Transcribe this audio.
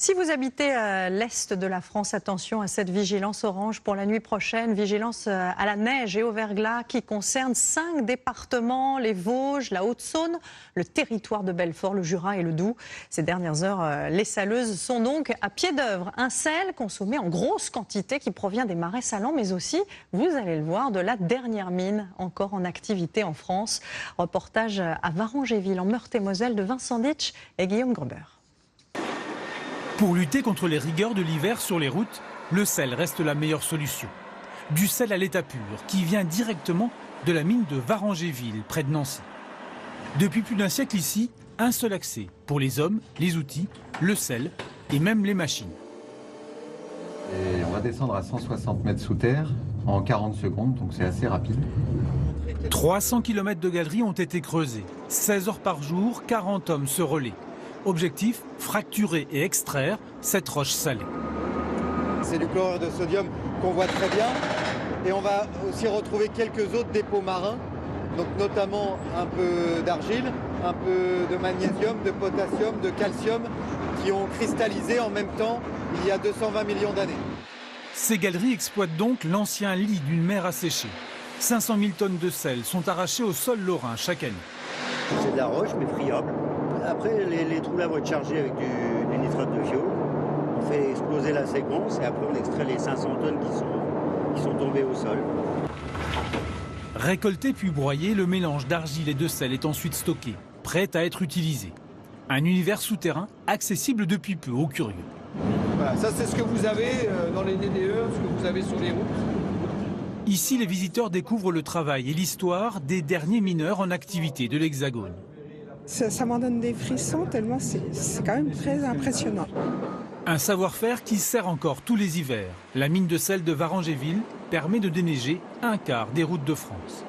Si vous habitez à l'est de la France, attention à cette vigilance orange pour la nuit prochaine. Vigilance à la neige et au verglas qui concerne 5 départements, les Vosges, la Haute-Saône, le territoire de Belfort, le Jura et le Doubs. Ces dernières heures, les saleuses sont donc à pied d'œuvre. Un sel consommé en grosse quantité qui provient des marais salants, mais aussi, vous allez le voir, de la dernière mine encore en activité en France. Reportage à Varangéville, en Meurthe-et-Moselle, de Vincent Ditch et Guillaume Gruber. Pour lutter contre les rigueurs de l'hiver sur les routes, le sel reste la meilleure solution. Du sel à l'état pur, qui vient directement de la mine de Varangéville, près de Nancy. Depuis plus d'un siècle ici, un seul accès pour les hommes, les outils, le sel et même les machines. Et on va descendre à 160 mètres sous terre en 40 secondes, donc c'est assez rapide. 300 km de galeries ont été creusées. 16 heures par jour, 40 hommes se relaient. Objectif, fracturer et extraire cette roche salée. C'est du chlorure de sodium qu'on voit très bien. Et on va aussi retrouver quelques autres dépôts marins, donc notamment un peu d'argile, un peu de magnésium, de potassium, de calcium, qui ont cristallisé en même temps il y a 220 millions d'années. Ces galeries exploitent donc l'ancien lit d'une mer asséchée. 500 000 tonnes de sel sont arrachées au sol lorrain chaque année. C'est de la roche, mais friable. Après, les trous là vont être chargés avec du nitrate de fioul. On fait exploser la séquence et après on extrait les 500 tonnes qui sont tombées au sol. Récolté puis broyé, le mélange d'argile et de sel est ensuite stocké, prêt à être utilisé. Un univers souterrain accessible depuis peu aux curieux. Voilà, ça c'est ce que vous avez dans les DDE, ce que vous avez sur les routes. Ici, les visiteurs découvrent le travail et l'histoire des derniers mineurs en activité de l'Hexagone. Ça m'en donne des frissons tellement c'est quand même très impressionnant. Un savoir-faire qui sert encore tous les hivers. La mine de sel de Varangéville permet de déneiger un quart des routes de France.